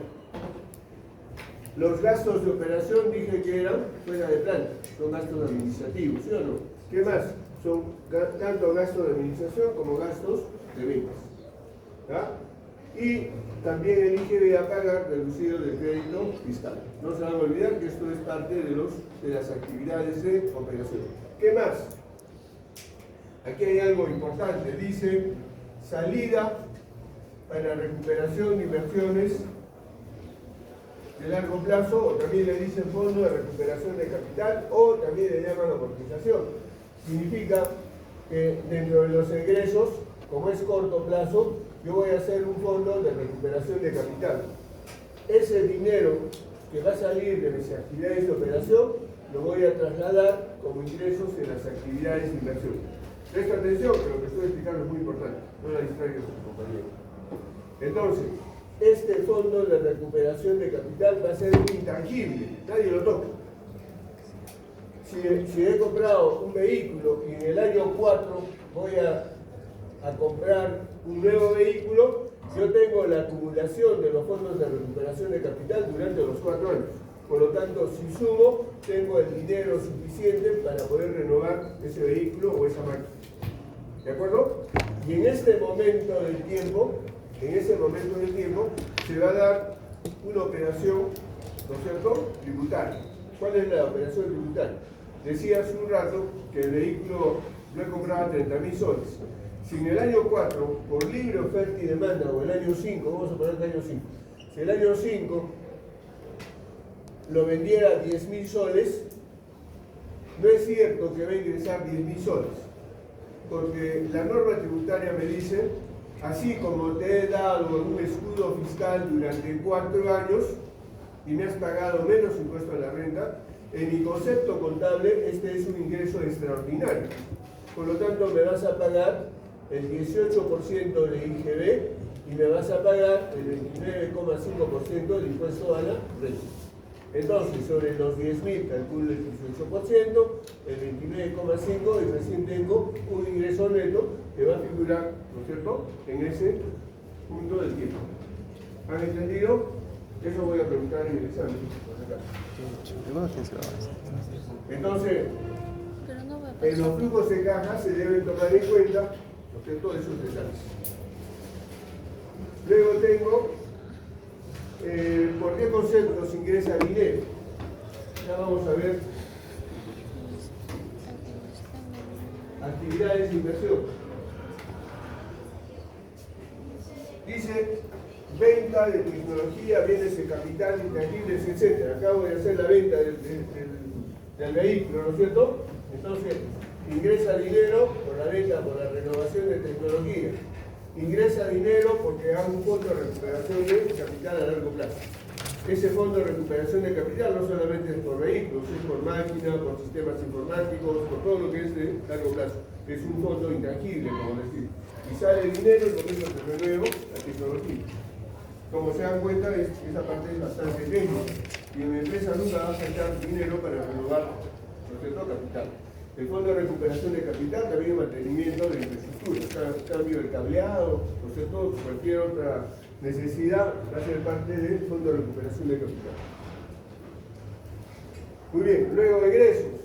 Los gastos de operación dije que eran fuera de planta, son gastos administrativos, ¿sí o no? ¿Qué más? Son tanto gastos de administración como gastos de ventas. ¿Ya? Y también el IGB a pagar reducido del crédito fiscal. No se van a olvidar que esto es parte de las actividades de operación. ¿Qué más? Aquí hay algo importante, dice salida a la recuperación de inversiones de largo plazo, o también le dicen fondo de recuperación de capital, o también le llaman amortización. Significa que dentro de los ingresos, como es corto plazo, yo voy a hacer un fondo de recuperación de capital. Ese dinero que va a salir de mis actividades de operación, lo voy a trasladar como ingresos en las actividades de inversión. Presta atención, que lo que estoy explicando es muy importante, no la distraiga a sus compañeros. Entonces, este fondo de recuperación de capital va a ser un intangible, nadie lo toca. Si he comprado un vehículo y en el año 4 voy a comprar un nuevo vehículo, yo tengo la acumulación de los fondos de recuperación de capital durante los 4 años. Por lo tanto, si sumo, tengo el dinero suficiente para poder renovar ese vehículo o esa máquina. ¿De acuerdo? Y en este momento del tiempo, se va a dar una operación, ¿no es cierto?, tributaria. ¿Cuál es la operación tributaria? Decía hace un rato que el vehículo lo he comprado a 30.000 soles. Si en el año 4, por libre oferta y demanda, o el año 5, vamos a poner el año 5, si el año 5 lo vendiera a 10.000 soles, no es cierto que va a ingresar 10.000 soles, porque la norma tributaria me dice, así como te he dado un escudo fiscal durante 4 años y me has pagado menos impuesto a la renta, en mi concepto contable este es un ingreso extraordinario. Por lo tanto, me vas a pagar el 18% de IGB y me vas a pagar el 29,5% del impuesto a la renta. Entonces, sobre los 10.000 calculo el 18%, el 29,5% y recién tengo un ingreso neto que va a figurar, ¿no es cierto?, en ese punto del tiempo. ¿Han entendido? Eso voy a preguntar en el examen. Entonces, Pero no va a en los pasar. flujos de caja se deben tomar en cuenta, ¿no es cierto?, esos detalles. Luego tengo ¿por qué conceptos ingresa dinero? Ya vamos a ver actividades de inversión. Dice venta de tecnología, bienes de capital, intangibles, etc. Acabo de hacer la venta del vehículo, ¿no es cierto? Entonces, ingresa dinero por la venta, por la renovación de tecnología. Ingresa dinero porque hago un fondo de recuperación de capital a largo plazo. Ese fondo de recuperación de capital no solamente es por vehículos, es por máquinas, por sistemas informáticos, por todo lo que es de largo plazo. Es un fondo intangible, como decir. Y sale dinero y con eso se renueva la tecnología. Como se dan cuenta, esa parte es bastante técnica. Y en mi empresa nunca va a sacar dinero para renovar nuestro capital. El fondo de recuperación de capital también el mantenimiento de infraestructura, cambio de cableado, ¿no es cierto?, cualquier otra necesidad va a ser parte del fondo de recuperación de capital. Muy bien, luego egresos.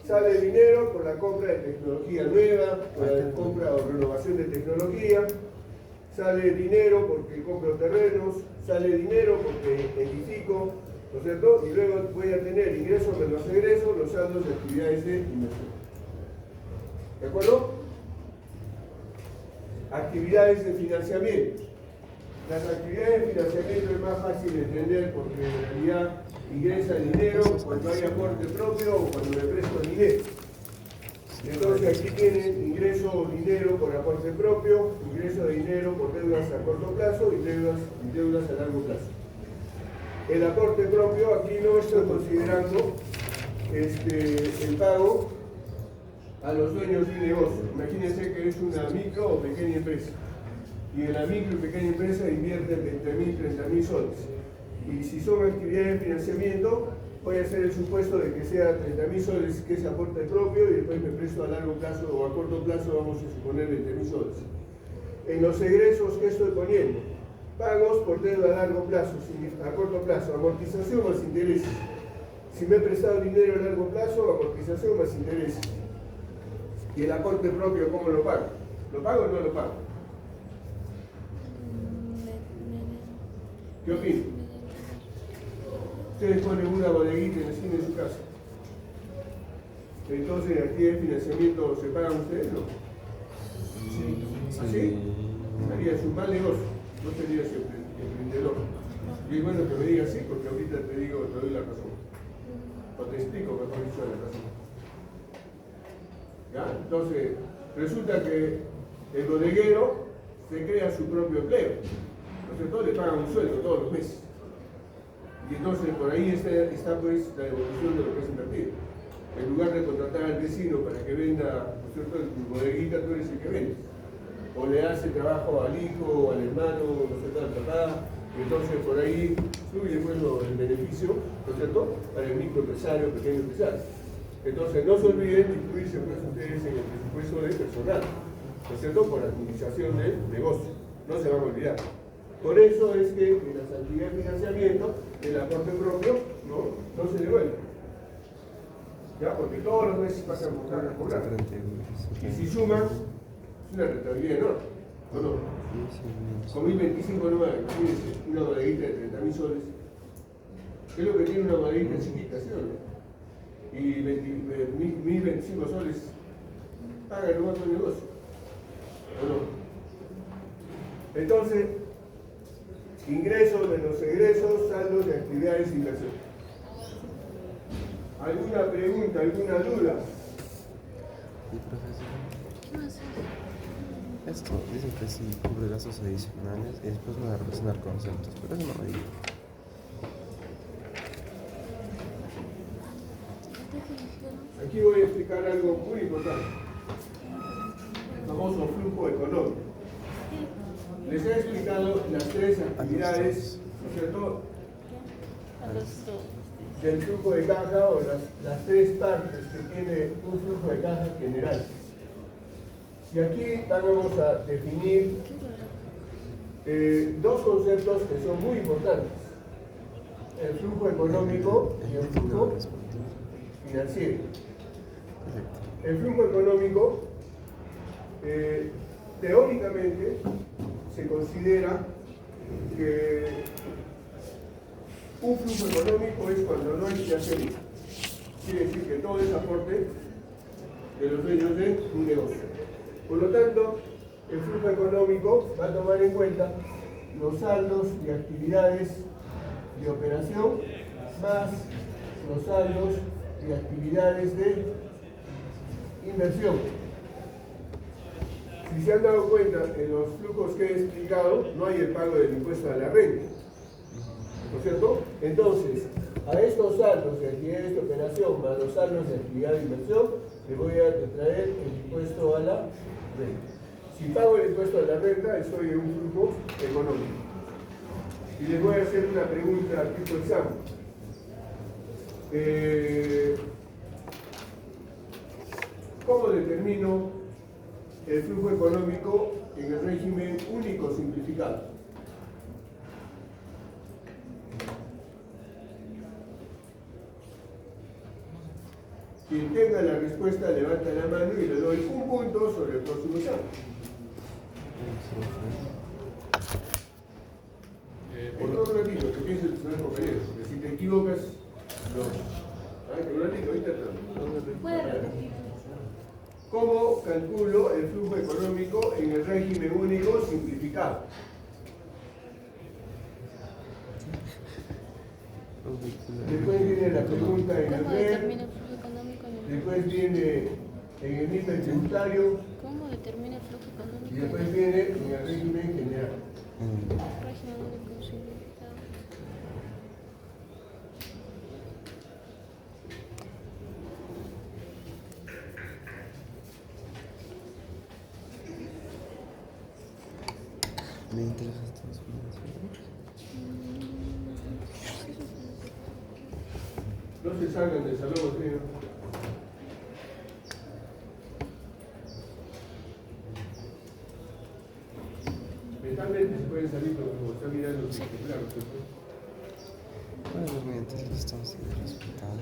Sale dinero por la compra de tecnología nueva, por la compra o renovación de tecnología. Sale dinero porque compro terrenos, sale dinero porque edifico, ¿no es cierto? Y luego voy a tener ingresos menos egresos, los saldos de actividades de inversión. ¿De acuerdo? Actividades de financiamiento. Las actividades de financiamiento es más fácil de entender porque en realidad ingresa dinero cuando hay aporte propio o cuando me presto dinero. Entonces aquí tienen ingreso dinero por aporte propio, ingreso de dinero por deudas a corto plazo y deudas a largo plazo. El aporte propio, aquí no estoy considerando el pago a los dueños de un negocio. Imagínense que es una micro o pequeña empresa. Y en la micro y pequeña empresa invierten 20.000, 30.000 soles. Y si son actividades de financiamiento, voy a hacer el supuesto de que sea 30.000 soles que es aporte propio y después me presto a largo plazo o a corto plazo, vamos a suponer 20.000 soles. En los egresos, ¿qué estoy poniendo? Pagos por deuda a largo plazo, a corto plazo, amortización más intereses. Si me he prestado dinero a largo plazo, amortización más intereses. Y el aporte propio, ¿cómo lo pago? ¿Lo pago o no lo pago? ¿Qué opinan? Ustedes ponen una bodeguita en la esquina de su casa. Entonces, ¿aquí de financiamiento se pagan ustedes? ¿No? ¿Así? Haría su mal negocio. no serías emprendedor. Y es bueno que me digas sí, porque ahorita te digo, te doy la razón. O te explico mejor dicho la razón. ¿Ya? Entonces, resulta que el bodeguero se crea su propio empleo. ¿No es cierto? Le pagan un sueldo todos los meses. Y entonces por ahí está pues la devolución de lo que es invertido. En lugar de contratar al vecino para que venda, ¿no es cierto?, en tu bodeguita, tú eres el que vende. O le hace trabajo al hijo, o al hermano, ¿no es cierto?, al papá. Y entonces por ahí fluye pues el beneficio, ¿no es cierto?, para el microempresario, pequeño empresario. Entonces no se olviden de incluirse pues ustedes en el presupuesto de personal, ¿no es cierto?, por administración del negocio. No se van a olvidar. Por eso es que en las actividades de financiamiento el aporte propio no se devuelve. ¿Ya? Porque todos los meses pasan a cobrar. Y si suman, es una rentabilidad enorme. ¿O no? Con 1025 nomás, imagínense, una bodeguita de 30.000 soles. ¿Qué es lo que tiene una bodeguita chiquita, sí o no? Y 1025 soles paga el otro negocio. ¿O no? Entonces, ingresos menos egresos, saldos de actividades e inversiones. ¿Alguna pregunta, alguna duda? Y profesor, esto dicen que sí cubre gastos adicionales y después van a relacionar conceptos, pero eso no me digo. Aquí voy a explicar algo muy importante. El famoso flujo económico. Les he explicado las tres actividades, ¿no es cierto?, del flujo de caja, o las tres partes que tiene un flujo de caja general. Y aquí vamos a definir dos conceptos que son muy importantes: el flujo económico y el flujo financiero. El flujo económico, teóricamente, se considera que un flujo económico es cuando no hay que hacer nada. Quiere decir que todo es aporte de los dueños de un negocio. Por lo tanto, el flujo económico va a tomar en cuenta los saldos de actividades de operación más los saldos de actividades de inversión. Si se han dado cuenta, en los flujos que he explicado no hay el pago del impuesto a la renta, ¿no es cierto? Entonces, a estos saldos de actividades de operación más los saldos de actividad de inversión, le voy a traer el impuesto a la renta. Si pago el impuesto a la renta, estoy en un flujo económico. Y les voy a hacer una pregunta tipo examen. ¿Cómo determino el flujo económico en el régimen único simplificado? Quien tenga la respuesta levanta la mano y le doy un punto sobre el próximo examen. Por un ratito, que piense el señor compañero, porque si te equivocas, no. Por un ratito, ahorita ¿Puede repetir? ¿Cómo calculo el flujo económico en el régimen único simplificado? Después viene la pregunta en el ¿Cómo red, determina el flujo económico en el después viene en el nivel tributario ¿Cómo determina el flujo económico y en después el viene en el régimen general. régimen único simplificado? Me interesa Estados Unidos. No se salgan del salón, tío. Mentalmente se pueden salir como están mirando los ejemplares. Bueno, mediante los estados de resultados.